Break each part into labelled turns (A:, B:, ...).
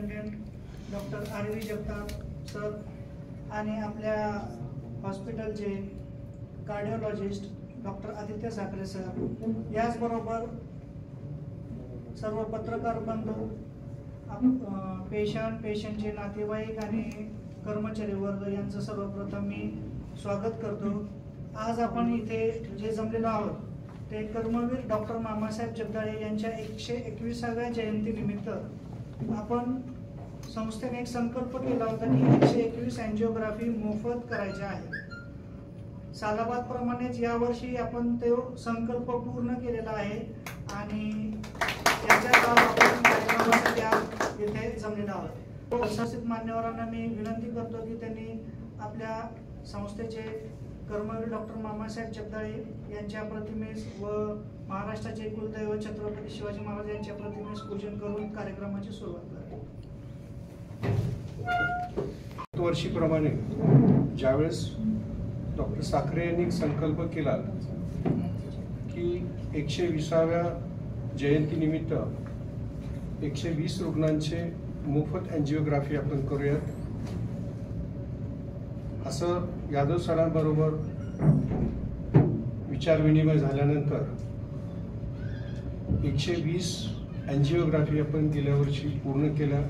A: Superintendent doctor RV. Jagtap sir आणि आपल्या हॉस्पिटलचे cardiologist doctor Aditya Sakhare sir, याचबरोबर सर्व पत्रकार बंधू, पेशंटचे नातेवाईक आणि कर्मचारी वर्ग यांचं सर्वप्रथम मी स्वागत करतो। आज आपण इथे जे जमलेलो आहोत ते कर्मवीर डॉक्टर मामासाहेब जगदाळे यांच्या 121व्या जयंतीनिमित्त आपण संस्थेने एक संकल्प केला होता की 121 एंजिओग्राफी मोफत करायच्या आहे। सालाबाद प्रमाणेच यावर्षी आपण तो संकल्प पूर्ण केलेला आहे आणि त्याच्या आपण कार्यक्रमासाठी इथे जमलेलो आहोत। उपस्थित मान्यवरांना मी विनंती करतो की त्यांनी आपल्या संस्थेचे कर्मवीर डॉक्टर मामासाहेब जगदाळे यांच्या प्रतिमेस व महाराष्ट्राचे कुलदैवत छत्रपती शिवाजी महाराज यांच्या प्रतिमेस पूजन करून कार्यक्रमाची सुरुवात करावी।
B: वर्षीप्रमाणे ज्यावेळेस डॉक्टर साखरे यांनी संकल्प केला की 120व्या जयंतीनिमित्त 120 रुग्णांचे मोफत एंजिओग्राफी आपण करूयात, असं यादव सरांबरोबर विचारविनिमय झाल्यानंतर 120 एंजिओग्राफी आपण गेल्या वर्षी पूर्ण केल्या।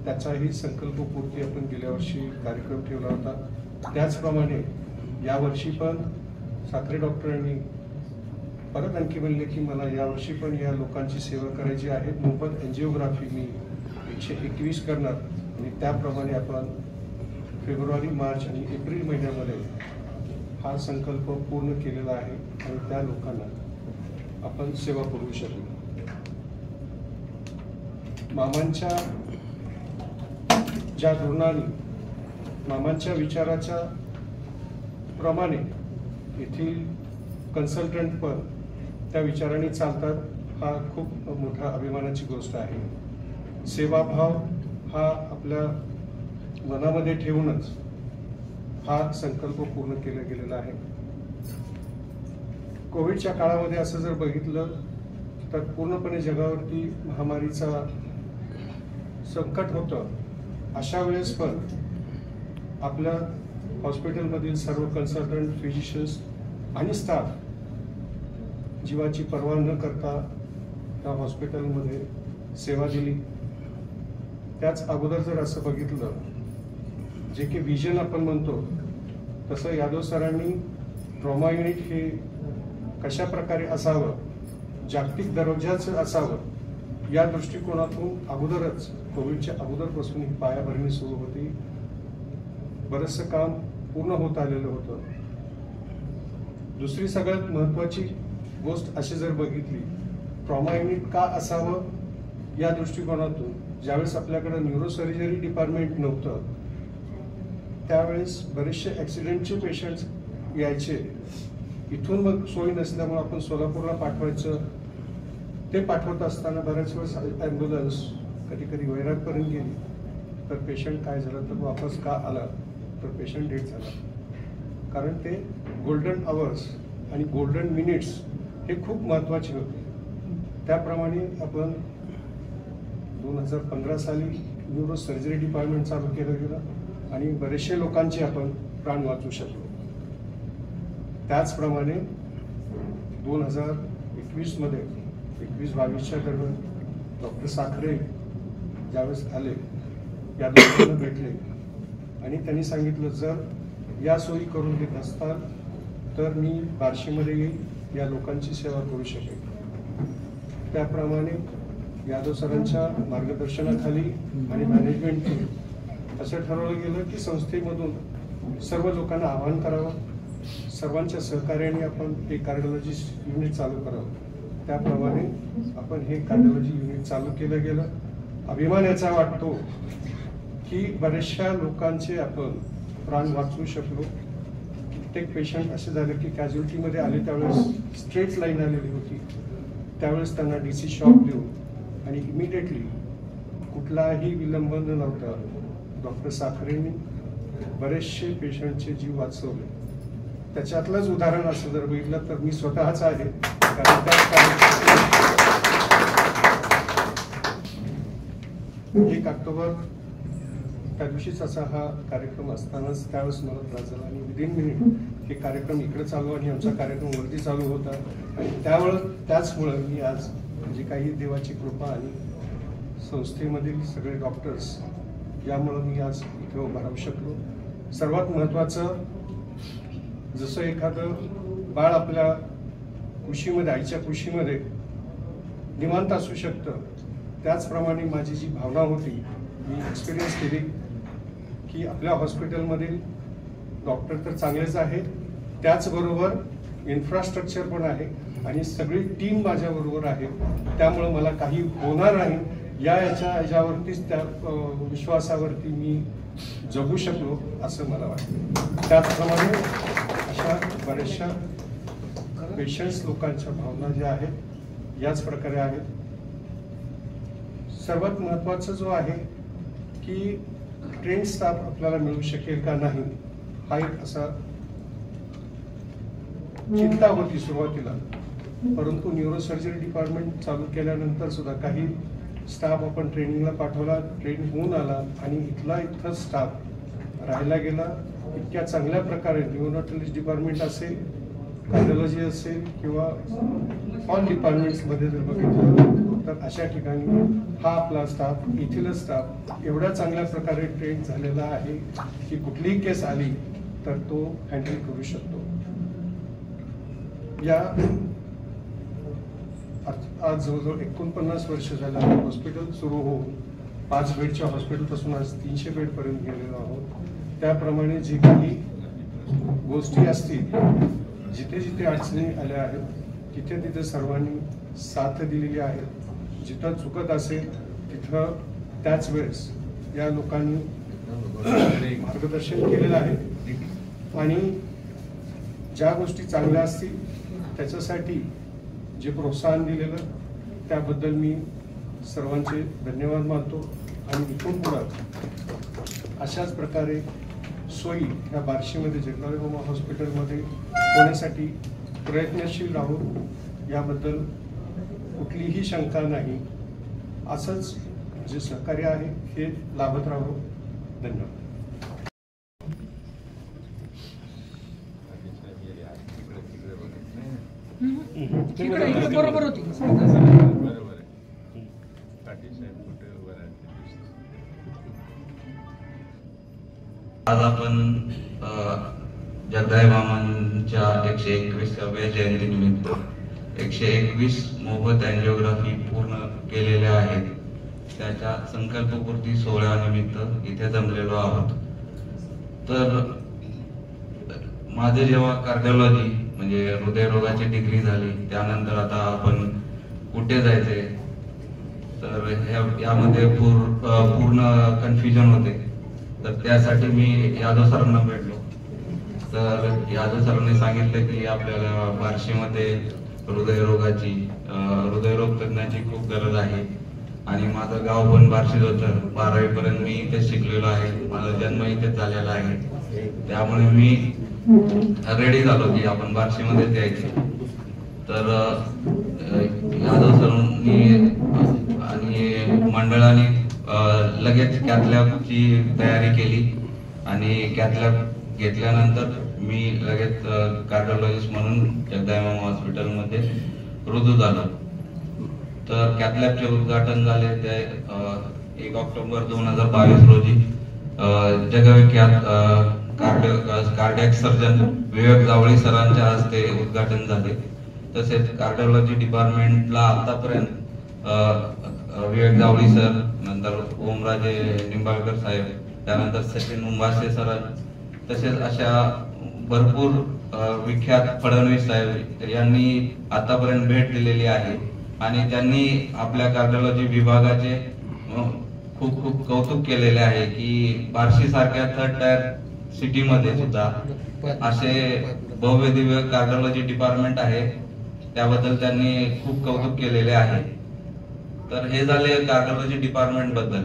B: त्याचाही संकल्पपूर्ती आपण गेल्या वर्षी कार्यक्रम ठेवला होता। त्याचप्रमाणे यावर्षी पण साखरे डॉक्टरांनी परत आणखी म्हणले की मला यावर्षी पण या लोकांची सेवा करायची आहे, मोफत एंजिओग्राफी मी 121 करणार आणि त्याप्रमाणे आपण फेब्रुवारी, मार्च आणि एप्रिल महिन्यामध्ये हा संकल्प पूर्ण केलेला आहे आणि त्या लोकांना आपण सेवा पुरवू शकू। मामांच्या ज्या धोरणाने, मामांच्या विचाराच्या प्रमाणे येथील कन्सल्टंट पण त्या विचाराने चालतात, हा खूप मोठा अभिमानाची गोष्ट आहे। सेवाभाव हा आपल्या मनामध्ये ठेवूनच हा संकल्प पूर्ण केला गेलेला आहे। कोविडच्या काळामध्ये असं जर बघितलं तर पूर्णपणे जगावरती महामारीचा संकट होतं। अशा वेळेस पण आपल्या हॉस्पिटलमधील सर्व कन्सल्टंट, फिजिशियन्स आणि स्टाफ जीवाची पर्वा न करता त्या हॉस्पिटलमध्ये सेवा दिली। त्याच अगोदर जर असं बघितलं, जे की विजन आपण म्हणतो, तसं यादव सरांनी ट्रॉमा युनिट हे कशा प्रकारे असावं, जागतिक दर्जाचं असावं, या दृष्टिकोनातून अगोदरच कोविडच्या अगोदरपासून ही पायाभरणी सुरू होती। बरंचसं काम पूर्ण होत आलेलं होतं। दुसरी सगळ्यात महत्त्वाची गोष्ट अशी जर बघितली, ट्रॉमा युनिट का असावं या दृष्टिकोनातून ज्यावेळेस आपल्याकडे न्यूरोसर्जरी डिपार्टमेंट नव्हतं त्यावेळेस बरेचसे ॲक्सिडेंटचे पेशंट्स यायचे, इथून मग सोयी नसल्यामुळे आपण सोलापूरला पाठवायचं। ते पाठवत असताना बऱ्याच वेळेस ॲम्ब्युलन्स कधी कधी वैरागपर्यंत गेली तर पेशंट काय झालं तर वापस का आला तर पेशंट डेड झाला, कारण ते गोल्डन आवर्स आणि गोल्डन मिनिट्स हे खूप महत्त्वाचे होते। त्याप्रमाणे आपण 2015 साली न्यूरो सर्जरी डिपार्टमेंट चालू केलं गेलं आणि बरेचसे लोकांचे आपण प्राण वाचवू शकलो। त्याचप्रमाणे 2021 मध्ये 21-22च्या दरम्यान डॉक्टर साखरे ज्यावेळेस आले, या दोघांना भेटले आणि त्यांनी सांगितलं जर या सोयी करून देत असताल तर मी बार्शीमध्ये येईल, या लोकांची सेवा करू शकेल। त्याप्रमाणे यादव सरांच्या मार्गदर्शनाखाली आणि मॅनेजमेंट असं ठरवलं गेलं की संस्थेमधून सर्व लोकांना आवाहन करावं, सर्वांच्या सहकार्याने आपण हे कार्डिओलॉजी युनिट चालू करावं। त्याप्रमाणे आपण हे कार्डिओलॉजी युनिट चालू केलं गेलं। अभिमान याचा वाटतो की बऱ्याचशा लोकांचे आपण प्राण वाचवू शकलो। कित्येक पेशंट असे झाले की कॅज्युअल्टीमध्ये आले त्यावेळेस स्ट्रेट लाईन आलेली होती, त्यावेळेस त्यांना DC शॉक देऊन आणि इमिडिएटली कुठलाही विलंब न लावता डॉक्टर साखरेंनी बरेचसे पेशंटचे जीव वाचवले। त्याच्यातलंच उदाहरण असं जर बघितलं तर मी स्वतःच आहे, कारण 1 ऑक्टोबर त्या दिवशीच असा हा कार्यक्रम असतानाच त्यावेळेस मला त्रास झाला आणि विदिन मिनिट हे कार्यक्रम इकडे चालू आणि आमचा कार्यक्रम वरती चालू होता आणि त्याचमुळं मी आज म्हणजे काही देवाची कृपा आणि संस्थेमधील सगळे डॉक्टर्स यामुळं मी आज इथे उभा राहू शकलो. सर्वात महत्त्वाचं, जसं एखादं बाळ आपल्या कुशीमध्ये, आईच्या कुशीमध्ये निवांत असू शकतं, त्याचप्रमाणे माझी जी भावना होती, मी एक्सपिरियन्स केली की आपल्या हॉस्पिटलमधील डॉक्टर तर चांगलेच आहेत, त्याचबरोबर इन्फ्रास्ट्रक्चर पण आहे आणि सगळी टीम माझ्याबरोबर आहे. त्यामुळं मला काही होणार नाही याच्यावरतीच त्या विश्वासावरती मी जगू शकलो असं मला वाटतं. त्याचप्रमाणे अशा बऱ्याचशा पेशंट्स लोकांच्या भावना ज्या आहेत याच प्रकारे आहेत. सर्वात महत्त्वाचं जो आहे की ट्रेन स्टाफ आपल्याला मिळू शकेल का नाही, हा एक असा चिंता होती सुरुवातीला. परंतु न्यूरोसर्जरी डिपार्टमेंट चालू केल्यानंतर सुद्धा काही स्टाफ आपण ट्रेनिंगला पाठवला, ट्रेन होऊन आला आणि इथं स्टाफ राहायला गेला. इतक्या चांगल्या प्रकारे न्यूरोलॉजिस्ट डिपार्टमेंट असेल, कार्डिओलॉजी असेल किंवा ऑल डिपार्टमेंट्समध्ये जर बघितलं तर अशा ठिकाणी हा आपला स्टाफ, इथला स्टाफ एवढ्या चांगल्या प्रकारे ट्रेन झालेला आहे की कुठलीही केस आली तर तो हँडल करू शकतो. या आज जवळजवळ 49 वर्ष झालं हॉस्पिटल सुरू होऊन 5 बेडच्या हॉस्पिटलपासून आज 300 बेडपर्यंत गेलेलो आहोत. त्याप्रमाणे जे काही गोष्टी असतील, जिथे जिथे अडचणी आल्या आहेत तिथे तिथे सर्वांनी साथ दिलेली आहे. जिथं चुकत असेल तिथं त्याच वेळेस या लोकांनी मार्गदर्शन केलेलं आहे आणि ज्या गोष्टी चांगल्या असतील त्याच्यासाठी जे प्रोत्साहन दिलेलं त्याबद्दल मी सर्वांचे धन्यवाद मानतो आणि इथून पुढे अशाच प्रकारे सोयी ह्या बार्शीमध्ये जगदाळे मामा हॉस्पिटलमध्ये होण्यासाठी प्रयत्नशील राहू, याबद्दल कुठलीही शंका नाही. असंच जे सहकार्य आहे हे लाभत राहू. धन्यवाद.
C: बरोबर होती.
D: आज आपण जगदाळे मामांच्या 121व्या जयंतीनिमित्त 121 मोफत अँजिओग्राफी पूर्ण केलेल्या आहेत. त्याच्या संकल्पपूर्ती सोहळ्यानिमित्त इथे जमलेलो आहोत. तर माझे जेव्हा कार्डिओलॉजी म्हणजे हृदयरोगाची डिग्री झाली, त्यानंतर आता आपण कुठे जायचे तर यामध्ये पूर्ण कन्फ्युजन होते. तर त्यासाठी मी यादव सरांना भेटलो. तर यादव सरांनी सांगितलं की आपल्याला बार्शीमध्ये हृदयरोग तज्ञाची खूप गरज आहे आणि माझं गाव पण बार्शीच होतं. 12वी पर्यंत मी इथेच शिकलेलो आहे, माझा जन्म इथेच झालेला आहे. त्यामुळे मी रेडी झालो की आपण बार्शीमध्येच यायचे. तर यादव सरांनी आणि मंडळाने लगेच कॅथलॅबची तयारी केली आणि कॅथलॅब घेतल्यानंतर मी लगेच कार्डिओलॉजिस्ट म्हणून जगदाळे मामा हॉस्पिटलमध्ये रुजू झालो. तर कॅथलॅबचे उद्घाटन झाले ते 1 ऑक्टोबर 2022 रोजी जगविख्यात कार्डियक सर्जन विवेक जावळी सरांच्या हस्ते उद्घाटन झाले. तसेच कार्डिओलॉजी डिपार्टमेंटला आतापर्यंत विवेक जावळी सर, नंतर ओमराजे निंबाळकर साहेब, त्यानंतर सचिन उंबासे सर, तसेच अशा भरपूर विख्यात फडणवीस साहेब यांनी आतापर्यंत भेट दिलेली आहे आणि त्यांनी आपल्या कार्डिओलॉजी विभागाचे खूप खूप कौतुक केलेले आहे की बार्शी सारख्या 3rd टायर सिटीमध्ये सुद्धा असे भव्य दिव्य कार्डिओलॉजी डिपार्टमेंट आहे. त्याबद्दल त्यांनी खूप कौतुक केलेले आहे. तर हे झाले कार्डिओलॉजी डिपार्टमेंट बद्दल.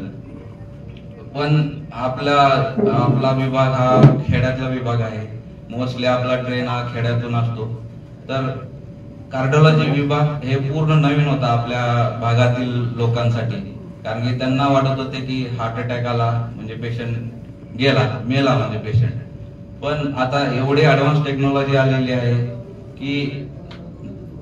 D: पण आपला विभाग हा खेड्यातला विभाग आहे. मोस्टली आपला ट्रेन हा खेड्यातून असतो. तर कार्डिओलॉजी विभाग हे पूर्ण नवीन होता आपल्या भागातील लोकांसाठी. कारण की त्यांना वाटत होते की हार्ट अटॅक आला म्हणजे पेशंट मेला म्हणजे पेशंट. पण आता एवढी ऍडव्हान्स टेक्नॉलॉजी आलेली आहे की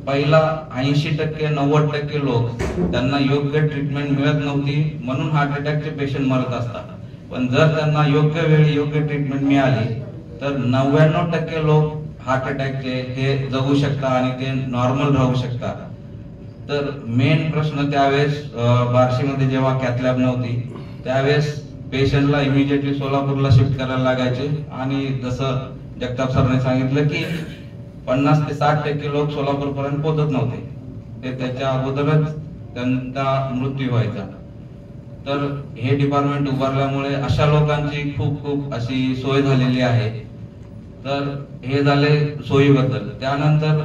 D: पहिला 80% 90% लोक त्यांना योग्य ट्रीटमेंट मिळत नव्हती म्हणून हार्ट अटॅकचे पेशंट मरत असतात. पण जर त्यांना योग्य वेळी योग्य ट्रीटमेंट मिळाली तर 99% लोक हार्ट अटॅकचे हे जगू शकतात आणि ते नॉर्मल राहू शकतात. तर मेन प्रश्न त्यावेळेस बार्शीमध्ये जेव्हा कॅथलॅब नव्हती त्यावेळेस पेशंटला इमिजिएटली सोलापूरला शिफ्ट करायला लागायचे आणि जसं जगताप सरने सांगितलं की 50 ते 60% लोक सोलापूर पर्यंत पोहोचत नव्हते, ते त्याच्या अगोदरच त्यांचा मृत्यू व्हायचा. तर हे डिपार्टमेंट उभारल्यामुळे अशा लोकांची खूप अशी सोय झालेली आहे. तर हे झाले सोयीबद्दल. त्यानंतर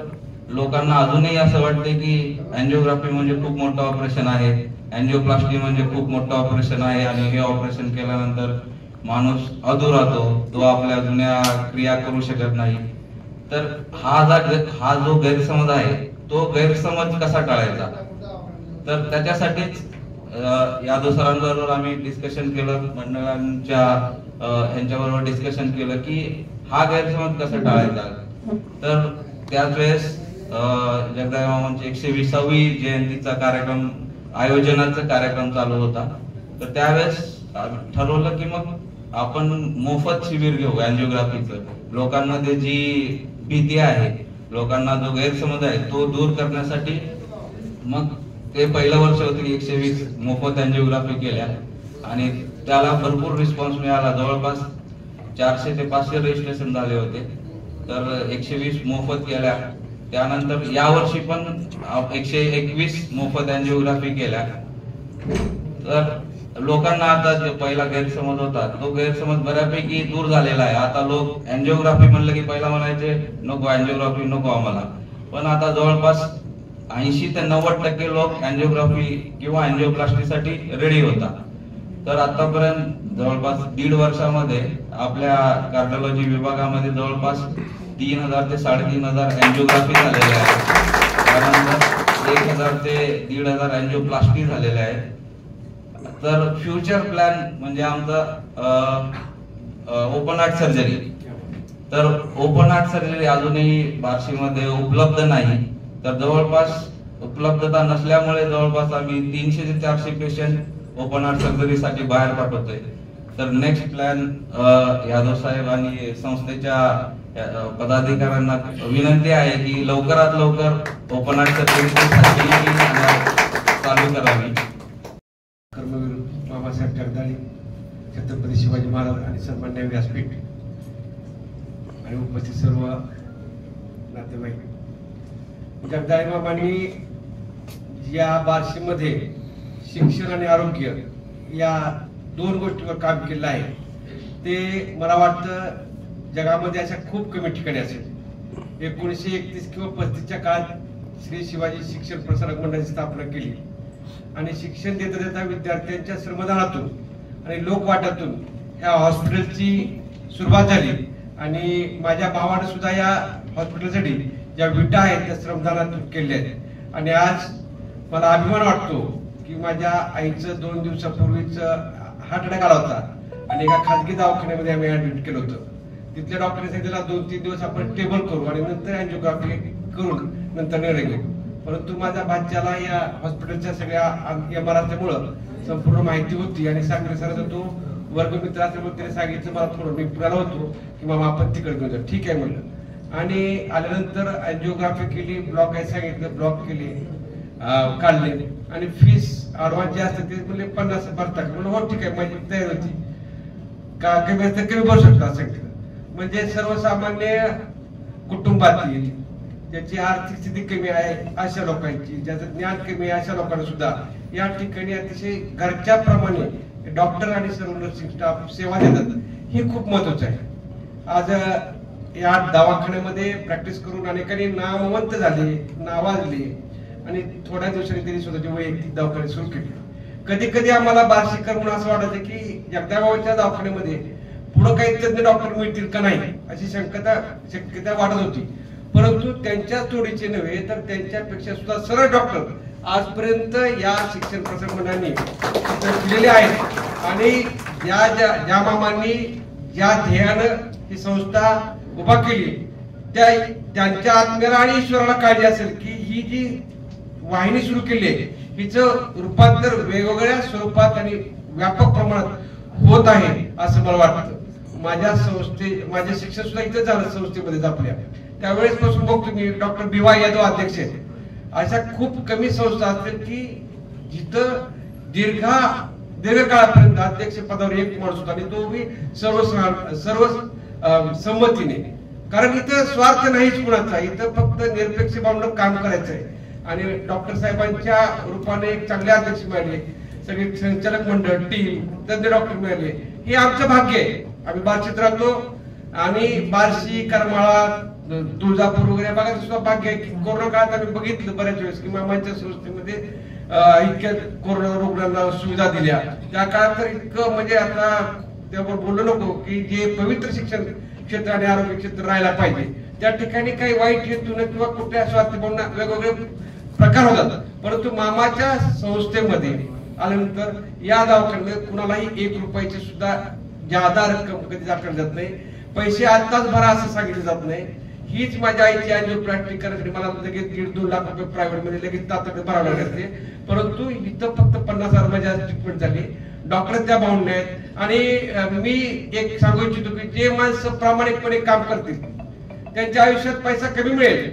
D: लोकांना अजूनही असं वाटते की अँजिओग्राफी म्हणजे खूप मोठं ऑपरेशन आहे, अँजिओप्लास्टी म्हणजे खूप मोठं ऑपरेशन आहे आणि हे ऑपरेशन केल्यानंतर माणूस अधूर राहतो, तो आपल्या जुन्या क्रिया करू शकत नाही. तर हा जो गैरसमज आहे तो गैरसमज कसा टाळायचा, तर त्याच्यासाठीच यादव सरांबरोबर आम्ही डिस्कशन केलं, मंडळांच्या ह्यांच्याबरोबर डिस्कशन केलं की हा गैरसमज कसा टाळायचा. तर त्याच वेळेस जगदाळे मामांची 120वी जयंतीचा कार्यक्रम आयोजनाचा कार्यक्रम चालू होता. तर त्यावेळेस ठरवलं की मग आपण मोफत शिबिर घेऊ अँजिओग्राफीचं. लोकांमध्ये जी भीती आहे, लोकांना जो गैरसमज आहे तो दूर करण्यासाठी मग ते पहिलं वर्ष होतं की 120 मोफत अँजिओग्राफी केल्या आणि त्याला भरपूर रिस्पॉन्स मिळाला. जवळपास 400 ते 500 रजिस्ट्रेशन झाले होते. तर 120 मोफत केल्या. त्यानंतर यावर्षी पण 121 मोफत अँजिओग्राफी केल्या. तर लोकांना आता जो पहिला गैरसमज होता तो गैरसमज बऱ्यापैकी दूर झालेला आहे. आता लोक अँजिओग्राफी म्हणलं की पहिला म्हणायचे नको अँजिओग्राफी नको आम्हाला, पण आता जवळपास 80 ते 90% लोक अँजिओग्राफी किंवा अँजिओप्लास्टीसाठी रेडी होता. तर आतापर्यंत जवळपास 1.5 वर्षामध्ये आपल्या कार्डिओलॉजी विभागामध्ये जवळपास 3000 ते 3500 अँजिओग्राफी झालेल्या आहेत. त्यानंतर 1000 ते 1500 अँजिओप्लास्टी झालेल्या आहेत. तर फ्युचर प्लॅन म्हणजे आमचा ओपन हार्ट सर्जरी. तर ओपन हार्ट सर्जरी अजूनही बार्शीमध्ये उपलब्ध नाही. तर जवळपास उपलब्धता नसल्यामुळे जवळपास आम्ही 300 ते 400 पेशंट ओपन हार्ट सर्जरीसाठी बाहेर पाठवतोय. तर नेक्स्ट प्लॅन यादव साहेब आणि संस्थेच्या पदाधिकाऱ्यांना विनंती आहे की लवकरात लवकर ओपन हार्ट सर्जरी चालू करावी.
B: कर्मवीर मामासाहेब जगदाळे, छत्रपती शिवाजी महाराज आणि सन्माननीय व्यासपीठ आणि उपस्थित सर्व नातेवाईक, जगदाळे मामांनी या बार्शीमध्ये शिक्षण आणि आरोग्य या 2 गोष्टीवर काम केलं आहे. ते मला वाटतं जगामध्ये अशा खूप कमी ठिकाणी असेल. 1931 किंवा 35च्या काळात श्री शिवाजी शिक्षण प्रसारक मंडळाची स्थापना केली आणि शिक्षण देता देता विद्यार्थ्यांच्या श्रमदानातून आणि लोकवाटातून या हॉस्पिटलची सुरुवात झाली. आणि माझ्या भावाने सुद्धा या हॉस्पिटलसाठी ज्या विटा आहेत त्या श्रमदानातून केल्या आहेत. आणि आज मला अभिमान वाटतो की माझ्या आईचं 2 दिवसापूर्वीच हार्ट अटॅक आला होता आणि एका खाजगी दवाखान्यामध्ये आम्ही ऍडमिट केलं होतं. तिथल्या डॉक्टरने सांगितलं 2-3 दिवस आपण टेबल करू आणि नंतर अँजिओग्राफी करून नंतर निर्णय घेऊ. परंतु माझ्या भाच्याला या हॉस्पिटलच्या सगळ्या इमारतीमुळं संपूर्ण माहिती होती आणि सांगली सरांचा तो वर्गमित्र असल्यामुळे त्याने सांगितलं मला थोडं मी पुण्याला होतो की मामा आपण तिकडे घेऊन जाऊ. ठीक आहे म्हणलं आणि आल्यानंतर अँजिओग्राफी केली, ब्लॉक आहे सांगितलं, ब्लॉक केले, काढले आणि फीस ऍडव्हान्स जे असतं ते म्हणजे 50 भरता. म्हणून हो ठीक आहे माझी तयारी होती का कमी असतं कमी भरू शकता सांगितलं. म्हणजे सर्वसामान्य कुटुंबातील ज्याची आर्थिक स्थिती कमी आहे अशा लोकांची, ज्याचं ज्ञान कमी आहे अशा लोकांना सुद्धा या ठिकाणी अतिशय घरच्या प्रमाणे डॉक्टर आणि सर्व नर्सिंग स्टाफ सेवा देतात. हे खूप महत्वाचं आहे. आज या दवाखान्यामध्ये प्रॅक्टिस करून अनेकांनी नामवंत झाले, नावाजले आणि थोड्या दिवसांनी त्यांनी स्वतःची वैयक्तिक दवाखाने सुरू केले. कधी कधी आम्हाला बार्शीकर म्हणून असं वाटायचं की जगदाळच्या दवाखान्यामध्ये पुढे काही तज्ञ डॉक्टर मिळतील का नाही अशी शक्यता वाटत होती. परंतु त्यांच्या तोडीचे नव्हे तर त्यांच्यापेक्षा सुद्धा सरळ डॉक्टर
C: आजपर्यंत या शिक्षण प्रसारक मंडळाने केलेले आहेत आणि ज्या मामांनी ज्या ध्येयानं ही संस्था उभा केली त्यांच्या आत्म्याला आणि ईश्वराला काळजी असेल की ही जी वाहिनी सुरू केली आहे हिचं रूपांतर वेगवेगळ्या स्वरूपात आणि व्यापक प्रमाणात होत आहे असं मला वाटतं. माझे शिक्षण सुद्धा इथं झालं संस्थेमध्येच आपल्या. त्यावेळेस पासून बघतो मी डॉक्टर BY यादव अध्यक्ष आहेत. अशा खूप कमी संस्था असतील की जिथं दीर्घकाळापर्यंत अध्यक्ष पदावर एक माणूस होता आणि तो मी सर्व संमतीने. कारण इथं स्वार्थ नाहीच कुणाचा, इथं फक्त निरपेक्ष भावना काम करायचं आहे. आणि डॉक्टर साहेबांच्या रूपाने एक चांगले अध्यक्ष मिळाले, सगळे संचालक मंडळ टीम तज्ञ डॉक्टर मिळाले, हे आमचं भाग्य आहे. आम्ही बार्शीत राहतो आणि बार्शी करमाळा तुळजापूर वगैरे बघायचं सुद्धा भाग्य आहे की कोरोना काळात आम्ही बघितलं बऱ्याच वेळेस की मामांच्या संस्थेमध्ये इतक्या कोरोना रुग्णांना सुविधा दिल्या. त्या काळात तर इतकं म्हणजे आता त्यावर बोलू नको की जे पवित्र शिक्षण क्षेत्र आणि आरोग्य क्षेत्र राहायला पाहिजे त्या ठिकाणी काही वाईट हेतून किंवा कुठल्या स्वार्थीपणा वेगवेगळे प्रकार होतात. परंतु मामाच्या संस्थेमध्ये आल्यानंतर या दवाखान्यात कुणालाही 1 रुपयाची सुद्धा जादा रक्कम कधी आकारली जात नाही. पैसे आत्ताच भरा असं सांगितलं जात नाही. हीच माझ्या आईची अँजिओप्लास्टी करण्यासाठी मला लगेच 1.5-2 लाख रुपये प्रायव्हेट मध्ये लगेच तात्काळ भरावे लागते. परंतु इथं फक्त 50,000 माझी ट्रीटमेंट झाली. डॉक्टर त्या भावने आहेत आणि मी एक सांगू इच्छितो की जे माणसं प्रामाणिकपणे काम करतील त्यांच्या आयुष्यात पैसा कमी मिळेल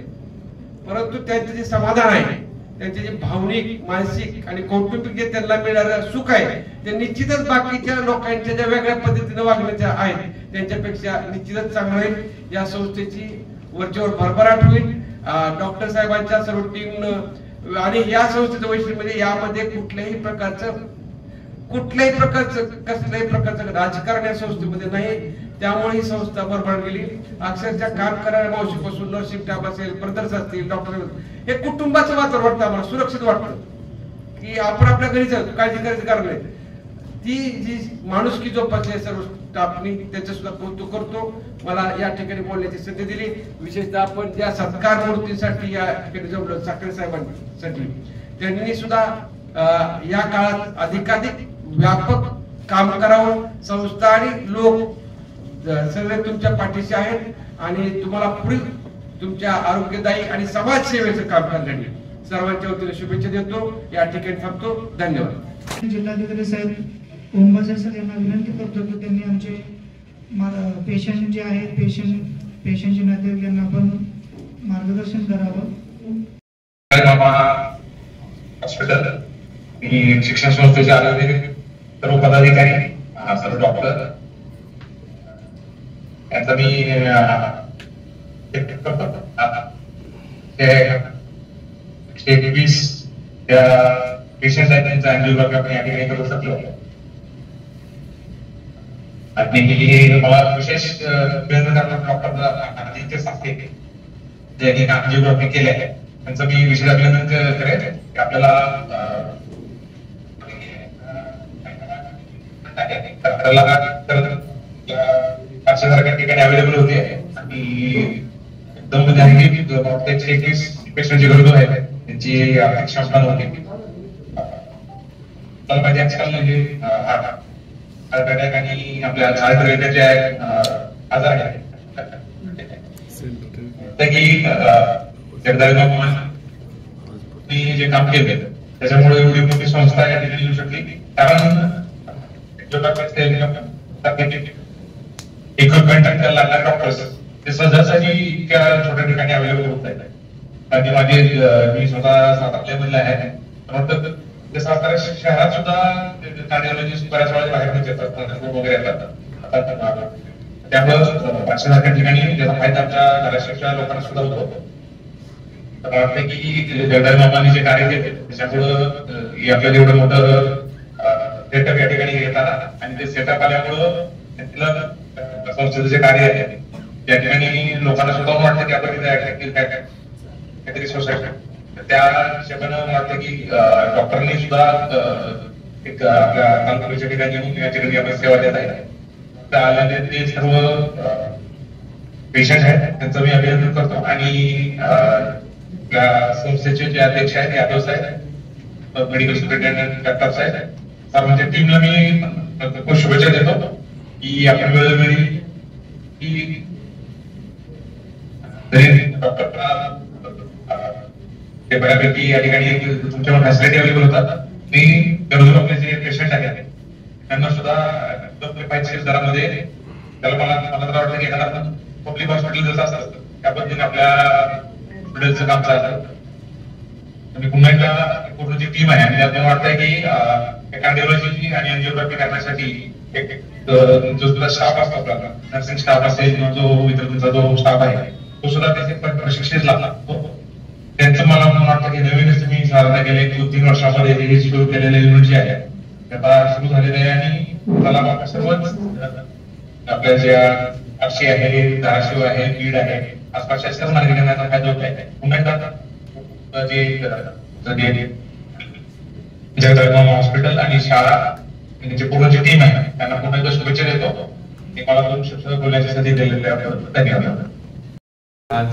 C: परंतु त्यांचं जे समाधान आहे, त्यांचे जे भावनिक, मानसिक आणि कौटुंबिक जे त्यांना मिळणारं सुख आहे ते निश्चितच बाकीच्या लोकांच्या ज्या वेगळ्या पद्धतीने वागण्याच्या आहेत त्यांच्यापेक्षा निश्चितच चांगलं होईल. या संस्थेची वरच्यावर भरभराट होईल. डॉक्टर साहेबांच्या सर्व टीमनं आणि या संस्थेचं वैशिष्ट्य म्हणजे यामध्ये कुठल्याही प्रकारचं राजकारण या संस्थेमध्ये नाही. त्यामुळे ही संस्था भरभराट गेली. अक्षरशः काम करणाऱ्या मावशीपासून नर्सिंग स्टाफ असेल, ब्रदर्स असतील, डॉक्टर, हे कुटुंबाचं वातावरण वाटतं आम्हाला, सुरक्षित वाटतं की आपण आपल्या घरीच काळजी करायचं कारण नाही. ती जी माणुसकी जोपासली सर्व स्टाफनी त्याचं सुद्धा कौतुक करतो. मला या ठिकाणी बोलण्याची संधी दिली. विशेषतः आपण ज्या सत्कार मूर्तीसाठी या ठिकाणी जमलो साखरे साहेबांसाठी, त्यांनी सुद्धा या काळात अधिकाधिक व्यापक काम करावं. संस्था आणि लोक सगळे तुमच्या पाठीशी आहेत आणि तुम्हाला पुढील तुमच्या आरोग्यदायी आणि समाजसेवेचं काम करण्यासाठी सर्वांच्या वतीने शुभेच्छा देतो. या ठिकाणी थांबतो. धन्यवाद.
A: जिल्हाधिकारी साहेब ओंबासे सर यांना विनंती करतो की त्यांनी आमचे पेशंट जे आहेत पेशंटचे नातेवाईक यांना पण मार्गदर्शन करावं.
E: हॉस्पिटल मी शिक्षण संस्थेचे आरोग्य सर्व पदाधिकारी, सर्व डॉक्टर यांचा मी करतो. 120 पेशंट आहेत त्यांचा अँजिओग्राफी आपण या ठिकाणी करू शकलो. आणि मला विशेष डॉक्टर सांगते ज्यांनी अँजिओग्राफी केली आहे त्यांचं मी विशेष अभिनंदन करेन की आपल्याला 500 ठिकाणी अवेलेबल होते आणि एकदम मध्ये आहे की 121 पेशंटची गरज आहे त्यांची आर्थिक क्षमता नव्हती. पाहिजे आजकाल म्हणजे हार्ट अटॅक आणि आपल्या झाडे आजार आहेत मी जे काम केलं त्याच्यामुळे एवढी मोठी संस्था या ठिकाणी येऊ शकली. कारण इक्विपमेंट लागणारे डॉक्टर्स ते सहजासहजी इतक्या छोट्या ठिकाणी अवेलेबल होत आहेत. आणि माझे मी स्वतः सातारमध्ये आहे ते सातारा शहरात सुद्धा कार्डिओलॉजिस्ट बऱ्याच वेळा बाहेर येतात वगैरे येतात. त्यामुळं 500 ठिकाणी त्याचा फायदा आमच्या महाराष्ट्राच्या लोकांना सुद्धा होतो. मला वाटतं की जगदाळे मामांनी जे कार्य केले त्याच्यामुळं आपल्याला एवढं मोठं सेटअप या ठिकाणी घेतात आणि ते सेटअप आल्यामुळं संस्थेचं जे कार्य आहे त्या ठिकाणी लोकांना सुद्धा वाटतं की आपण तिथे काहीतरी सोसायटी त्या हिशोबानं मला वाटतं की डॉक्टरांनी सुद्धा एक आपल्या तालुक्याच्या ठिकाणी या ठिकाणी आपण सेवा देत आहे. आल्याने ते सर्व पेशंट आहेत त्यांचं मी अभिनंदन करतो. आणि संस्थेचे जे अध्यक्ष आहेत यादव साहेब मेडिकल सुपरिटेंडेंट डॉक्टर साहेब सर्वांच्या टीमला मी खूप शुभेच्छा देतो की आपण वेळोवेळी की ते बऱ्यापैकी या ठिकाणी तुमच्यावर फॅसिलिटी अवेलेबल होतात. मी गरजू आपले जे पेशंट आहेत त्यांना सुद्धा पाहिजे दरामध्ये त्याला मला तर वाटतं की एखादा पब्लिक हॉस्पिटल जसं असतं त्या पद्धतीने आपल्या हॉस्पिटलचं काम चालतं. मी पुन्हा एकदा पूर्ण जी टीम आहे आणि त्यात मला वाटतंय की कार्डिओलॉजी आणि एंजिओग्राफी करण्यासाठी जो सुद्धा स्टाफ असतो आपला नर्सिंग स्टाफ असेल किंवा जो इतर तुमचा जो स्टाफ आहे तो सुद्धा त्याचे प्रशिक्षित लागला. त्यांचं मला वाटतं की नवीनच तुम्ही साधारण गेले 2-3 वर्षामध्ये हे सुरू केलेलं युनिट जे आहे आता सुरू झालेलं आहे आणि त्याला सर्वच आपल्या ज्या आरशी आहे, धाराशिव आहे, बीड आहे, आसपासच्या सर्व नागरिकांना फायदा होत आहे. पुन्हा एकदा जे जगदळगाव हॉस्पिटल आणि शाळा त्यांची पूर्ण जी टीम आहे त्यांना पुन्हा एकदा शुभेच्छा देतो. मी मला 2 शब्द बोलण्याची संधी दिलेली आहे. धन्यवाद.
F: आज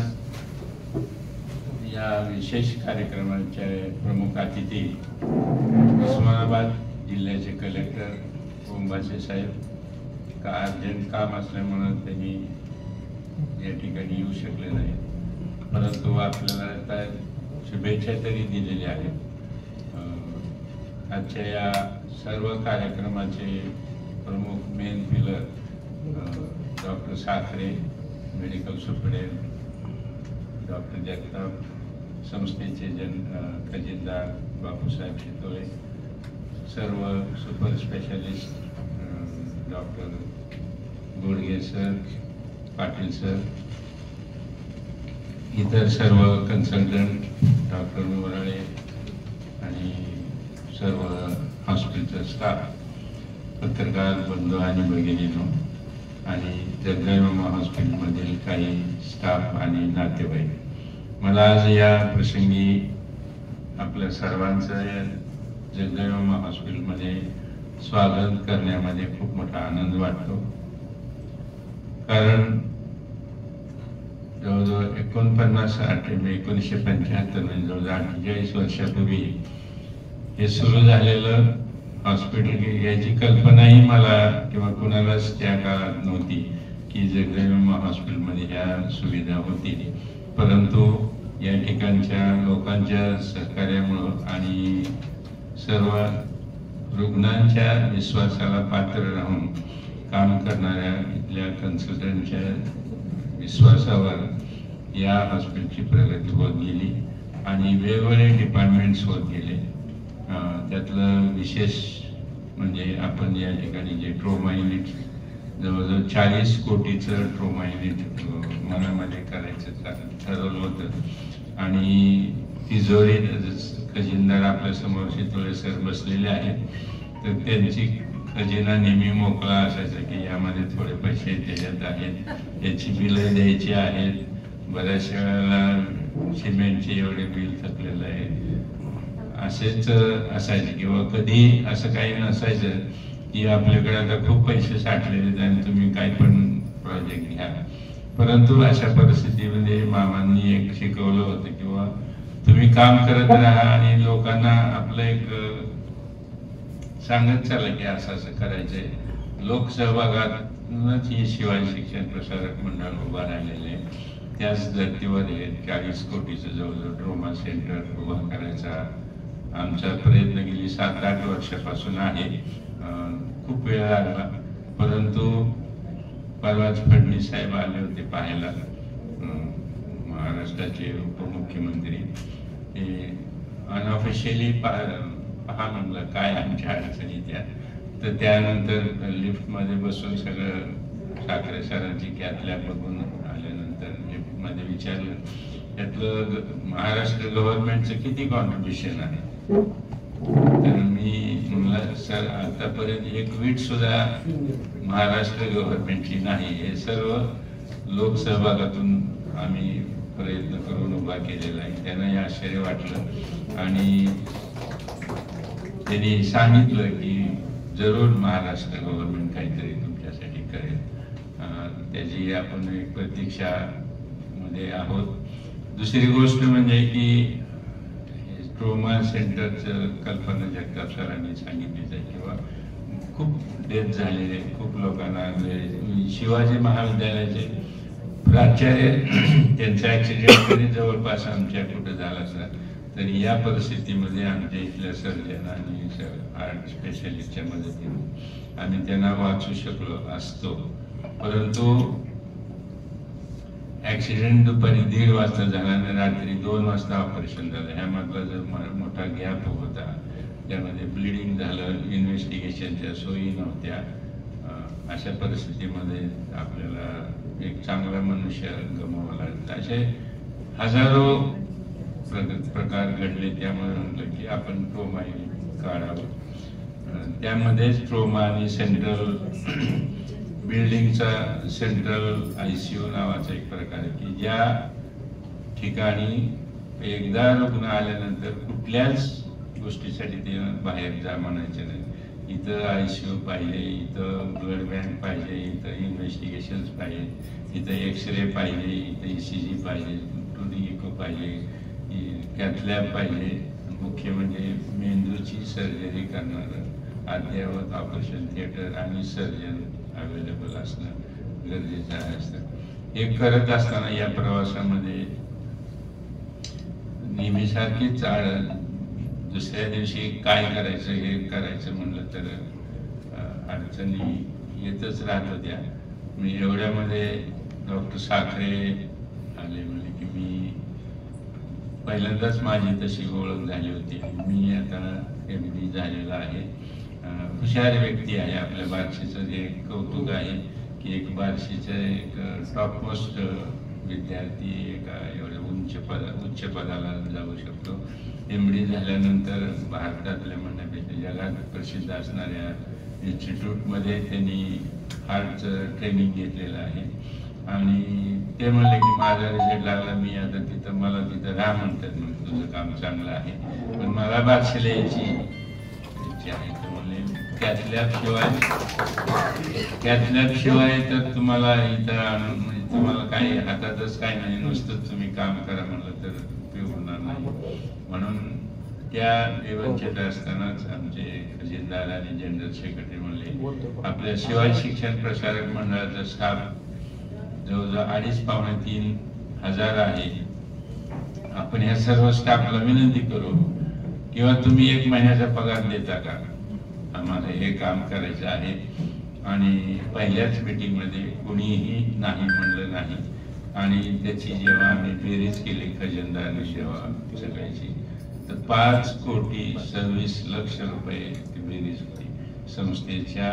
F: या विशेष कार्यक्रमाचे प्रमुख अतिथी उस्मानाबाद जिल्ह्याचे कलेक्टर ओंबासे साहेब का अर्जंट काम असल्यामुळं त्यांनी या ठिकाणी येऊ शकले नाही, परंतु आपल्याला आता शुभेच्छा तरी दिलेल्या आहेत. आजच्या या सर्व कार्यक्रमाचे प्रमुख main pillar doctor Sakhare, medical superintendent doctor Jagtap, संस्थेचे खजिनदार बापूसाहेब शितोळे, सर्व super specialist doctor Godge sir, Patil sir, इतर सर्व कन्सल्टंट डॉक्टर मोराळे आणि सर्व हॉस्पिटलचा स्टाफ, पत्रकार बंधू आणि भगिनींनो आणि जगदळगाव हॉस्पिटलमधील काही स्टाफ आणि नातेवाईक, मला आज या प्रसंगी आपल्या सर्वांचं जगदळगाव हॉस्पिटलमध्ये स्वागत करण्यामध्ये खूप मोठा आनंद वाटतो. कारण जवळजवळ 1975 म्हणजे जवळजवळ 48 वर्षापूर्वी हे सुरू झालेलं हॉस्पिटल याची कल्पनाही मला किंवा कुणालाच त्या काळात नव्हती की जगदळगाव हॉस्पिटलमध्ये ह्या सुविधा होतील. परंतु या ठिकाणच्या लोकांच्या सहकार्यामुळं आणि सर्व रुग्णांच्या विश्वासाला पात्र राहून काम करणाऱ्या इथल्या कन्सल्टंटच्या विश्वासावर या हॉस्पिटलची प्रगती होत गेली आणि वेगवेगळे डिपार्टमेंट्स होत गेले. त्यातलं विशेष म्हणजे आपण या ठिकाणी जे ट्रोमा युनिट जवळजवळ 40 कोटीचं ट्रोमा युनिट मनामध्ये करायचं ठरवलं होतं आणि तिजोरी खजिनदार आपल्या समोर शितोळे सर बसलेले आहेत, तर त्यांची खजिना नेहमी मोकळा असायचा की यामध्ये थोडे पैसे त्याच्यात आहेत, याची बिलं द्यायची आहेत, बऱ्याचशा वेळेला सिमेंटचे एवढे बिल थकलेलं आहे असेच असायचे किंवा कधी असं काही नसायचं की आपल्याकडे आता खूप पैसे साठलेले आणि तुम्ही काही पण प्रोजेक्ट घ्या. परंतु अशा परिस्थितीमध्ये मामांनी एक शिकवलं होतं किंवा तुम्ही काम करत राहा आणि लोकांना आपलं एक सांगत चाललं की असं असं करायचंय. लोकसहभागातूनच ही शिवाजी शिक्षण प्रसारक मंडळ उभा राहिलेले आहे. त्याच धर्तीवर हे 40 कोटीचं जवळजवळ ट्रोमा सेंटर उभा करायचा आमचा प्रयत्न गेली 7-8 वर्षापासून आहे. खूप वेळ लागला, परंतु परवाच फडणवीस साहेब आले होते पाहायला, महाराष्ट्राचे उपमुख्यमंत्री. ते अनऑफिशियली पहा म्हणलं काय आमच्या अडचणी त्या, तर त्यानंतर लिफ्टमध्ये बसून सगळं साखरे सरांची कॅथलॅब बघून आल्यानंतर लिफ्टमध्ये विचारलं त्यातलं महाराष्ट्र गव्हर्नमेंटचं किती कॉन्ट्रीब्युशन आहे. तर मी म्हणलं सर आतापर्यंत एक वीट सुद्धा महाराष्ट्र गव्हर्नमेंटची नाही, हे सर्व लोकसहभागातून आम्ही प्रयत्न करून उभा केलेला आहे. त्यांना हे आश्चर्य वाटलं आणि त्यांनी सांगितलं की जरूर महाराष्ट्र गव्हर्नमेंट काहीतरी तुमच्यासाठी करेल. त्याची आपण एक प्रतीक्षामध्ये आहोत. दुसरी गोष्ट म्हणजे की ट्रोमा सेंटरचं कल्पना जगताप सरांनी सांगितलीच आहे, किंवा खूप डेथ झालेले खूप लोकांना, शिवाजी महाविद्यालयाचे प्राचार्य त्यांचा ॲक्सिडेंट तरी जवळपास आमच्या कुठं झाला असला तरी या परिस्थितीमध्ये आमच्या इथल्या सर्जन आणि हार्ट स्पेशलिस्टच्या मदतीने आम्ही त्यांना वाचू शकलो असतो. परंतु ॲक्सिडेंट दुपारी 1:30 वाजता झाला आणि रात्री 2 वाजता ऑपरेशन झालं. ह्यामधला जो मोठा गॅप होता त्यामध्ये ब्लिडिंग झालं, इन्व्हेस्टिगेशनच्या सोयी नव्हत्या. अशा परिस्थितीमध्ये आपल्याला एक चांगला मनुष्य गमावा लागला. असे हजारो प्रकार घडले. त्यामुळे म्हटलं की आपण ट्रोमा काढावं. त्यामध्येच ट्रोमा आणि सेंट्रल बिल्डिंगचा सेंट्रल ICU नावाचा एक प्रकार आहे की ज्या ठिकाणी एकदा रुग्ण आल्यानंतर कुठल्याच गोष्टीसाठी ते बाहेर जा म्हणायचे नाही. इथं ICU पाहिजे, इथं ब्लड बँक पाहिजे, इथं इन्व्हेस्टिगेशन्स पाहिजे, इथं एक्सरे पाहिजे, इथं ECG पाहिजे, 2D इको पाहिजे, कॅथलॅब पाहिजे. मुख्य म्हणजे मेंदूची सर्जरी करणारं अद्ययावत ऑपरेशन थिएटर आणि सर्जन अवेलेबल असणं गरजेचं असतं. हे करत असताना या प्रवासामध्ये नेहमीसारखीच दुसऱ्या दिवशी काय करायचं हे करायचं म्हणलं तर अडचणी येतच राहत होत्या. मी एवढ्यामध्ये डॉक्टर साखरे आले, म्हणजे की मी पहिल्यांदाच माझी तशी ओळख झाली होती. मी आता MD झालेला आहे. हुशार व्यक्ती आहे. आपल्या बार्शीचं जे कौतुक आहे की एक बार्शीचं एक टॉपमोस्ट विद्यार्थी एका एवढ्या उच्च पदाला जाऊ शकतो. MD झाल्यानंतर भारतातल्या म्हणण्यापेक्षा जगात प्रसिद्ध असणाऱ्या इन्स्टिट्यूटमध्ये त्यांनी हार्टचं ट्रेनिंग घेतलेलं आहे. आणि ते म्हणले की माझा रिझल्ट लागला, मी आता तिथं मला तिथं राहा म्हणतात, मग तुझं काम चांगलं आहे पण मला बार्शीला यायची इच्छा आहे. तर म्हणले कॅथलॅब शिवाय तर तुम्हाला इथं आणून म्हणजे तुम्हाला काही हातातच काय नाही, नुसतं तुम्ही काम करा म्हणलं तर उपयोग होणार नाही. म्हणून त्या लेवलचे असतानाच आमचे खजिनदार आणि जनरल सेक्रेटरी म्हणले आपल्या शिवाय शिक्षण प्रसारक मंडळाचा स्टाफ जवळजवळ 2,500-3,000 हजार आहे. आपण ह्या सर्व स्टाफला विनंती करू किंवा तुम्ही 1 महिन्याचा पगार देता का, आम्हाला हे काम करायचं आहे. आणि पहिल्याच मीटिंगमध्ये कुणीही नाही म्हणलं नाही. आणि त्याची जेव्हा आम्ही बेरीज केली खजिनदारने जेव्हा सगळ्याची, तर 5,26,00,000 रुपये ती बेरीज होती. संस्थेच्या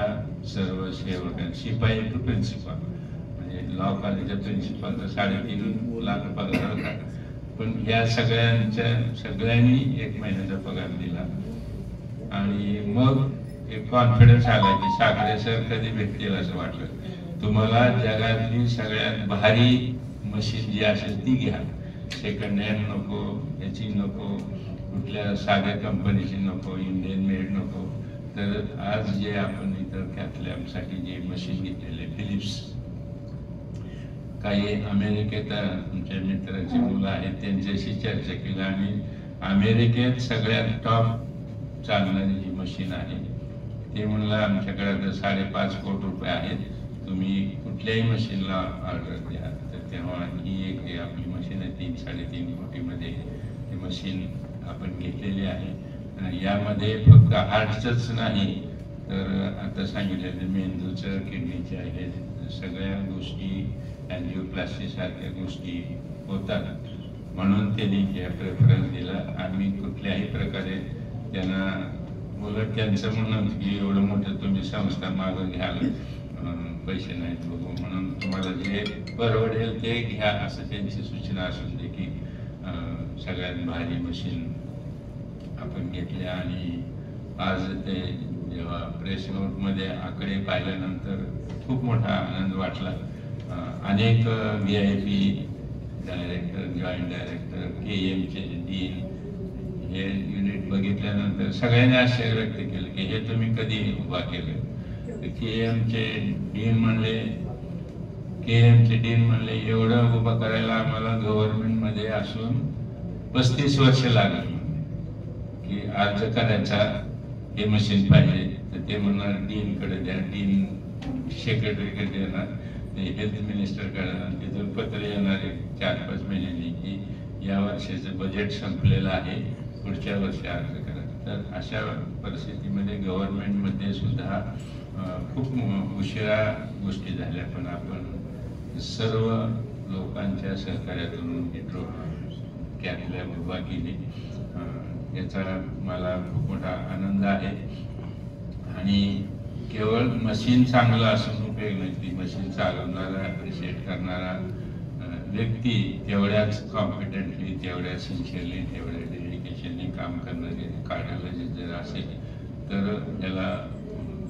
F: सर्व सेवकांना, शिपाई टू प्रिन्सिपल म्हणजे लॉ कॉलेजच्या प्रिन्सिपलचा 3.5 लाख पगार होता. पण ह्या सगळ्यांनी 1 महिन्याचा पगार दिला. आणि मग एक कॉन्फिडन्स आला की साखरे सर कधी भेटतील असं वाटलं. तुम्हाला जगातली सगळ्यात भारी मशीन जी असेल ती घ्या, सेकंड हँड नको, याची नको, कुठल्या साध्या कंपनीची नको, इंडियन मेड नको. तर आज जे आपण इथं कॅथलॅबसाठी जे मशीन घेतलेले फिलिप्स, काही अमेरिकेत आमच्या मित्राची मुलं आहेत त्यांच्याशी चर्चा केली आणि अमेरिकेत सगळ्यात टॉप चालणारी जी मशीन आहे ते म्हणलं आमच्याकडे आता 5.5 कोटी रुपये आहेत, तुम्ही कुठल्याही मशीनला ऑर्डर द्या. तर तेव्हा ही एक आपली मशीन आहे 3-3.5 कोटीमध्ये ही मशीन आपण घेतलेली आहे. आणि यामध्ये फक्त हार्टचंच नाही तर आता सांगितलेलं मेंदूचं, किडनीच्या, हे सगळ्या गोष्टी, अँजिओप्लास्टी सारख्या गोष्टी होतात. म्हणून त्यांनी प्रेफरन्स दिला. आम्ही कुठल्याही प्रकारे त्यांना उलट त्यांचं म्हणून की एवढं मोठं तुम्ही संस्था मागं घ्याल, पैसे नाहीत बघू, म्हणून तुम्हाला जे परवडेल ते घ्या असं त्यांची सूचना असून दे की सगळ्यात भारी मशीन आपण घेतल्या. आणि आज ते जेव्हा प्रेस नोटमध्ये आकडे पाहिल्यानंतर खूप मोठा आनंद वाटला. अनेक VIP डायरेक्टर, जॉईंट डायरेक्टर, KMचे डीन हे युनिट बघितल्यानंतर सगळ्यांनी आश्चर्य व्यक्त केलं की हे तुम्ही कधी उभा केलं. KMचे डीन म्हणले एवढं उभं करायला आम्हाला गव्हर्नमेंटमध्ये असून 35 वर्ष लागली. की अर्ज करायचा हे मशीन पाहिजे, तर ते म्हणणार डीनकडे द्या, डीन सेक्रेटरीकडे देणार, ते हेल्थ मिनिस्टरकडे देणार, तिथून पत्र येणार 4-5 महिन्यांनी की या वर्षाचं बजेट संपलेलं आहे, पुढच्या वर्षी अर्ज करा. तर अशा परिस्थितीमध्ये गव्हर्नमेंटमध्ये सुद्धा खूप उशिरा गोष्टी झाल्या, पण आपण सर्व लोकांच्या सहकार्यातून मेट्रो कॅबला उभा केली. याचा मला खूप मोठा आनंद आहे. आणि केवळ मशीन चांगलं असून उपयोग नाही, ती मशीन चालवणारा, अप्रिशिएट करणारा व्यक्ती तेवढ्याच कॉम्पिटंटली, तेवढ्या सिन्सिअरली, तेवढ्या डेडिकेशनने काम करणारे कार्डिओलॉजिस्ट जर असेल तर त्याला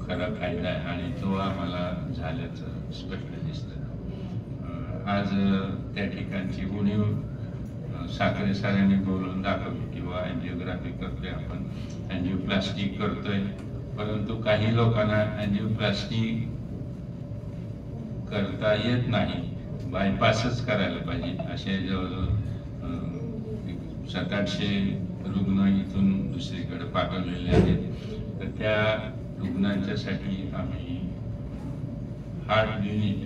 F: खरा फायदा आहे, आणि तो आम्हाला झाल्याचं स्पष्ट दिसतं. आज त्या ठिकाणची उणीव साखरे सरांनी बोलून दाखवली, किंवा अँजिओग्राफी करतोय आपण, अँजिओप्लास्टी करतोय, परंतु काही लोकांना अँजिओप्लास्टी करता येत नाही, बायपासच करायला पाहिजे. असे जवळजवळ 700-800 रुग्ण इथून दुसरीकडे पाठवलेले आहेत. तर त्या रुग्णांच्यासाठी आम्ही हार्ट युनिट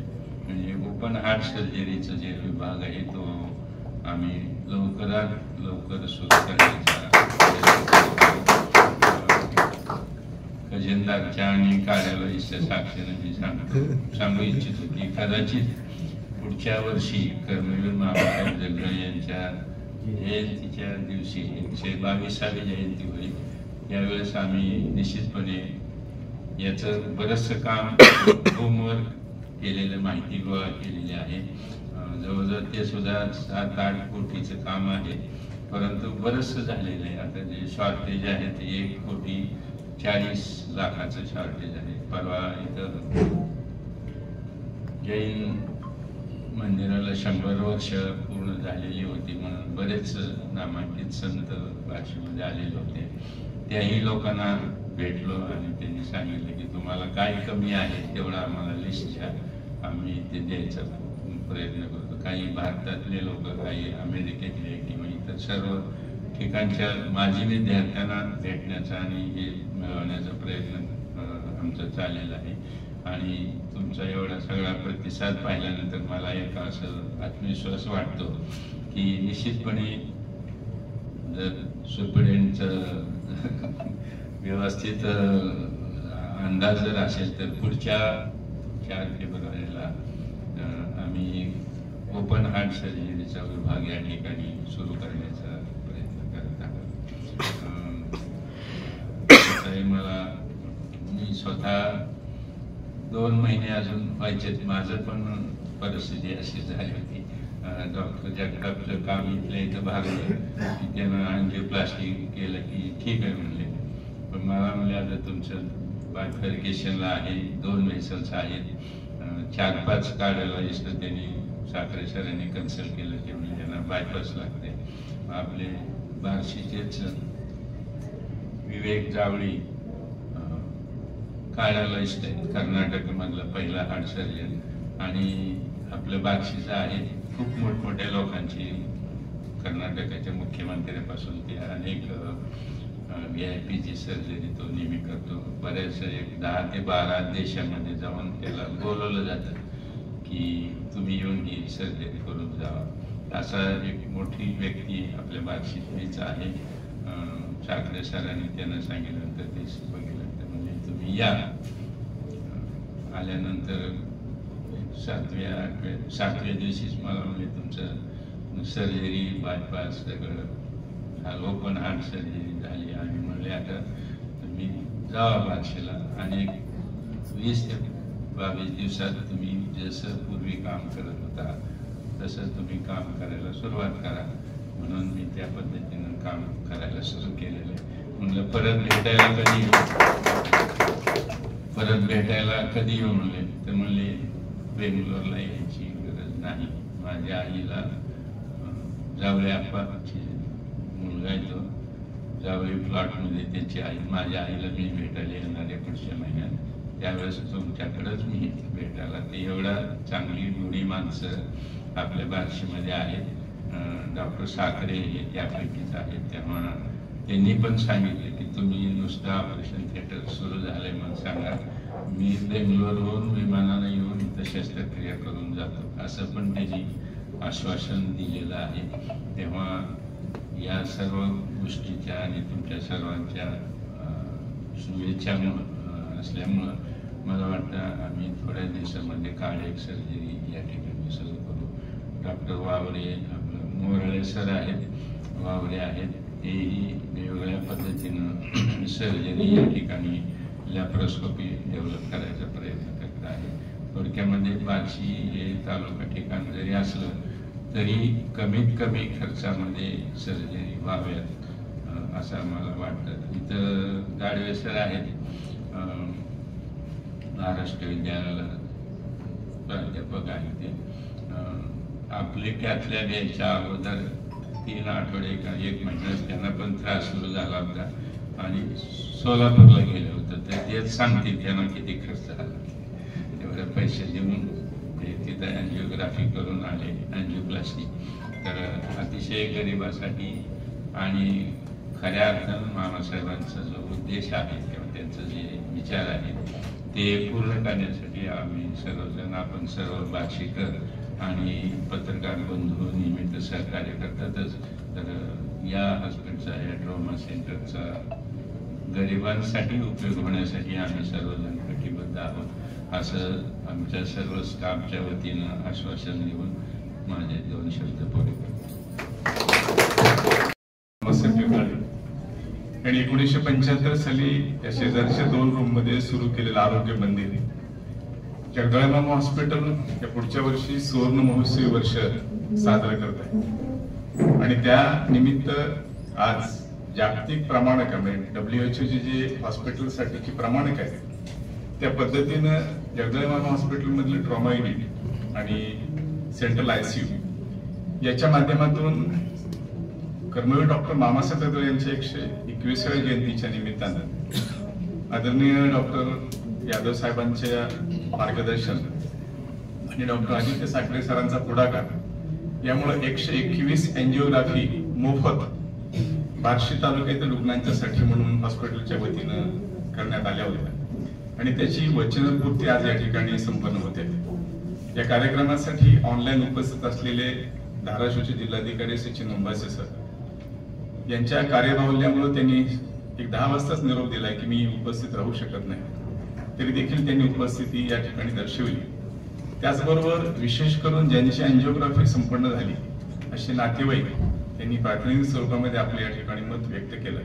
F: म्हणजे ओपन हार्ट सर्जरीचा जे विभाग आहे तो आम्ही लवकरात लवकर सुरू करण्याचा खजिनदारच्या आणि कार्यालयाच्या साक्षीने मी सांगू इच्छित होती. कदाचित पुढच्या वर्षी कर्मवीर मामासाहेब जगदाळे यांच्या जयंतीच्या दिवशी 122वी जयंती होईल. यावेळेस आम्ही निश्चितपणे याचं बरंचसं काम होमवर्क केलेलं, माहिती गोळा केलेली आहे. जवळजवळ ते सुद्धा 7-8 कोटीचं काम आहे, परंतु बरंचसं झालेलं आहे. आता जे शॉर्टेज आहे ते 1,40,00,000 शॉर्टेज आहे. परवा इथं जैन मंदिराला 100 वर्ष पूर्ण झालेली होती, म्हणून बरेच नामांकित संत वाशीमध्ये आलेले होते. त्याही लोकांना भेटलो आणि त्यांनी सांगितलं की तुम्हाला काय कमी आहे तेवढं आम्हाला लिस्ट द्या, आम्ही ते द्यायचा प्रयत्न करतो. काही भारतातले लोक, काही अमेरिकेतले किंवा इतर सर्व ठिकाणच्या माजी विद्यार्थ्यांना भेटण्याचा आणि हे मिळवण्याचा प्रयत्न आमचा चाललेला आहे. आणि तुमचा एवढा सगळा प्रतिसाद पाहिल्यानंतर मला एक असं आत्मविश्वास वाटतो की निश्चितपणे जर सुप्रिटेंडचं व्यवस्थित अंदाज जर असेल तर पुढच्या 4 फेब्रुवारीला आम्ही ओपन हार्ट सर्जरीचा विभाग या ठिकाणी सुरू करण्याचा प्रयत्न करत आहोत. मला मी स्वतः 2 महिने अजून व्हायचे, माझं पण परिस्थिती अशी झाली होती. डॉक्टर जगतापचं काम इथल्या इथं भागलं की त्यानं अँजिओप्लास्टी केलं की ठीक आहे म्हणले, पण मला म्हणले आता तुमचं बायफर्केशनला आहे, 2 व्हेसल्स आहेत, 4-5 कार्डिओलॉजिस्ट त्यांनी साखरे सरांनी कन्सल्ट केलं की म्हणजे त्यांना बायपास लागते. आपले बार्शीचेच विवेक जावळी कार्डिओलॉजिस्ट आहेत, कर्नाटकमधला पहिला हार्ट सर्जन, आणि आपलं बार्शीचं आहे. खूप मोठमोठ्या लोकांची, कर्नाटकाच्या मुख्यमंत्र्यापासून ते अनेक VIP सर्जरी तो नेहमी करतो. बऱ्याच 10 ते 12 देशामध्ये जाऊन त्याला बोलवलं जातं की तुम्ही येऊन ही सर्जरी करून जावा. असा एक मोठी व्यक्ती आपल्या बार्शीतलीच आहे. साखरे सरांनी त्यांना सांगितल्यानंतर ते बघितलं तर म्हणजे तुम्ही या. आल्यानंतर 7व्या दिवशीच मला म्हणजे तुमचं सर्जरी बायपास सगळं ओपन हार्ट सर्जरी झाली. आणि म्हणले आता तुम्ही जावा बार्शीला आणि 20 ते 22 दिवसात तुम्ही जसं पूर्वी काम करत होता तसं तुम्ही काम करायला सुरुवात करा. म्हणून मी त्या पद्धतीनं काम करायला सुरू केलेलं आहे. म्हणलं परत भेटायला कधी येऊ म्हणले, तर म्हणले बेंगलोरला यायची गरज नाही. माझ्या आईला जावळे आप्पाची मुलगा आहे तो, जावळी प्लॉटमध्ये त्याची आई, माझ्या आईला मी भेटायला येणार आहे पुढच्या महिन्यात, त्यावेळेस तुमच्याकडेच मी भेटायला. ते एवढा चांगली गोडी माणसं आपल्या बार्शीमध्ये आहेत. डॉक्टर साखरे हे त्यापैकीच आहेत. तेव्हा त्यांनी पण सांगितलं की तुम्ही नुसतं ऑपरेशन थिएटर सुरू झालंय म्हणून सांगा, मी बेंगलोरहून विमानानं येऊन इथं शस्त्रक्रिया करून जातो, असं पण त्याची आश्वासन दिलेलं आहे. तेव्हा या सर्व गोष्टीच्या आणि तुमच्या सर्वांच्या शुभेच्छा असल्यामुळं मला वाटतं आम्ही थोड्या दिवसामध्ये कार्डियक सर्जरी या ठिकाणी सुरू करू. डॉक्टर वावरे, मोरळे सर आहेत, वावरे आहेत, तेही वेगवेगळ्या पद्धतीनं सर्जरी या ठिकाणी लॅप्रोस्कोपी डेव्हलप करायचा प्रयत्न करत आहे. थोडक्यामध्ये बार्शी हे तालुका ठिकाण जरी असलं तरी कमीत कमी खर्चामध्ये सर्जरी व्हाव्यात असं आम्हाला वाटतं. इथं गाडवे सर आहेत, महाराष्ट्र विद्यालयाला प्राध्यापक आहे ते. आपले कॅथलॅब यायच्या अगोदर 3 आठवडे का 1 महिन्यात त्यांना पण त्रास सुरू झाला होता आणि सोलापूरला गेलं होतं. तर तेच सांगतील त्यांना किती खर्च झाला, तेवढे पैसे देऊन ते तिथं अँजिओग्राफी करून आले, अँजिओप्लास्टी. तर अतिशय गरिबासाठी आणि खऱ्या अर्थानं मामासाहेबांचा जो उद्देश आहे किंवा त्यांचं जे विचार आहे ते पूर्ण करण्यासाठी आम्ही सर्वजण, आपण सर्व बार्शीकर आणि पत्रकार बंधू नियमित सहकार्य करतातच. तर या हॉस्पिटलचा, या ट्रॉमा सेंटरचा गरिबांसाठी उपयोग होण्यासाठी आम्ही सर्वजण कटिबद्ध आहोत असं आमच्या सर्व स्टाफच्या वतीनं आश्वासन देऊन माझे 2 शब्द पुरे करतो.
G: आणि 1975 साली या शेजारच्या 2 रूममध्ये सुरू केलेलं आरोग्य मंदिर जगदळे मामा हॉस्पिटल या पुढच्या वर्षी सुवर्ण महोत्सवी वर्ष साजरं करत आहे. आणि त्या निमित्त आज जागतिक प्रमाणक म्हणजे WHO जे हॉस्पिटलसाठीची प्रमाणक आहे त्या पद्धतीनं जगदळे मामा हॉस्पिटल मधले ट्रॉमा युनिट आणि सेंट्रल ICU याच्या माध्यमातून कर्मवीर डॉक्टर मामासाहेब जगदळे यांच्या 121व्या जयंतीच्या निमित्तानं आदरणीय डॉक्टर यादव साहेबांच्या मार्गदर्शन आणि डॉक्टर आदित्य साखरे सरांचा पुढाकार यामुळे 121 अँजिओग्राफी मोफत बार्शी तालुक्यातील रुग्णांच्यासाठी म्हणून हॉस्पिटलच्या वतीनं करण्यात आल्या होत्या आणि त्याची वचनपूर्ती आज या ठिकाणी संपन्न होते. या कार्यक्रमासाठी ऑनलाईन उपस्थित असलेले धाराशिवचे जिल्हाधिकारी सचिन उंबासे सर यांच्या कार्यबाहुल्यामुळे त्यांनी 10 वाजताच निरोप दिलाय की मी उपस्थित राहू शकत नाही, तरी देखील त्यांनी उपस्थिती या ठिकाणी दर्शवली. त्याचबरोबर विशेष करून ज्यांची अँजिओग्राफी संपन्न झाली असे नातेवाईक त्यांनी प्रातिनिधिक स्वरूपामध्ये आपले या ठिकाणी मत व्यक्त केलं.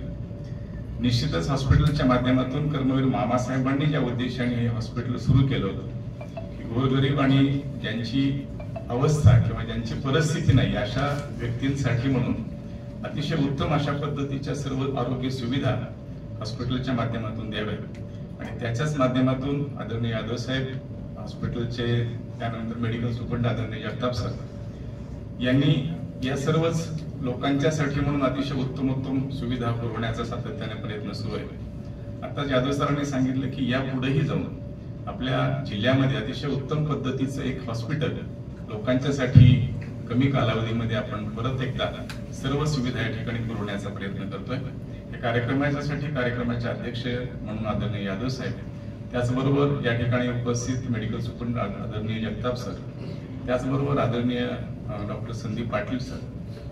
G: निश्चितच हॉस्पिटलच्या माध्यमातून कर्मवीर मामासाहेबांनी ज्या उद्देशाने हे हॉस्पिटल सुरू केलं होतं, गोरगरीब आणि ज्यांची अवस्था किंवा ज्यांची परिस्थिती नाही अशा व्यक्तींसाठी म्हणून अतिशय उत्तम अशा पद्धतीच्या सर्व आरोग्य सुविधा हॉस्पिटलच्या माध्यमातून द्याव्यात. आणि त्याच्याच माध्यमातून आदरणीय यादव साहेब हॉस्पिटलचे, त्यानंतर मेडिकल सुपरंट आदरणीय जगताप सर यांनी या सर्वच लोकांच्यासाठी म्हणून अतिशय उत्तम सुविधा पुरवण्याचा सातत्याने प्रयत्न सुरू आहे. आता यादव सरांनी सांगितलं की या पुढेही जाऊन आपल्या जिल्ह्यामध्ये अतिशय उत्तम पद्धतीचं एक हॉस्पिटल लोकांच्यासाठी कमी कालावधीमध्ये आपण परत एकदा सर्व सुविधा या ठिकाणी पुरवण्याचा प्रयत्न करतोय. या कार्यक्रमाचे अध्यक्ष म्हणून आदरणीय यादव साहेब, त्याचबरोबर या ठिकाणी उपस्थित मेडिकल सुपरंट आदरणीय जगताप सर, त्याचबरोबर आदरणीय डॉक्टर संदीप पाटील सर,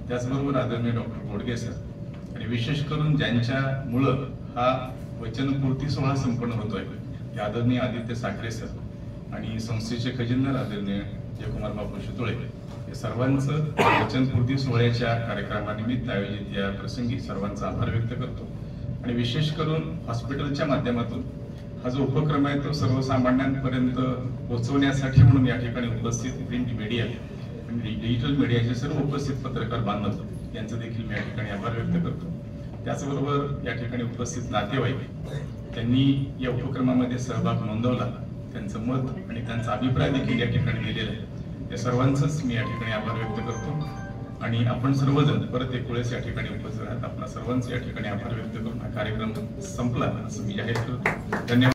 G: त्याचबरोबर आदरणीय डॉक्टर गोडगे सर आणि विशेष करून ज्यांच्यामुळं हा वचनपूर्ती सोहळा संपन्न होतोय ते आदरणीय आदित्य साखरे सर आणि संस्थेचे खजिनदार आदरणीय जयकुमार बापू शितोळे या सर्वांचं वचनपूर्ती सोहळ्याच्या कार्यक्रमानिमित्त आयोजित या प्रसंगी सर्वांचा आभार व्यक्त करतो. आणि विशेष करून हॉस्पिटलच्या माध्यमातून हा जो उपक्रम आहे तो सर्वसामान्यांपर्यंत पोहोचवण्यासाठी म्हणून या ठिकाणी उपस्थित प्रिंट मीडिया आणि डिजिटल मीडियाचे सर्व उपस्थित पत्रकार बांधव यांचं देखील मी या ठिकाणी आभार व्यक्त करतो. त्याचबरोबर या ठिकाणी उपस्थित नातेवाईक त्यांनी या उपक्रमामध्ये सहभाग नोंदवला, त्यांचं मत आणि त्यांचा अभिप्राय देखील या ठिकाणी दिलेला आहे. या सर्वांचंच मी या ठिकाणी आभार व्यक्त करतो. आणि आपण सर्वजण परत एक वेळेस या ठिकाणी उपस्थित आहात, आपण सर्वांचे या ठिकाणी आभार व्यक्त करून हा कार्यक्रम संपला असं मी जाहीर करतो. धन्यवाद.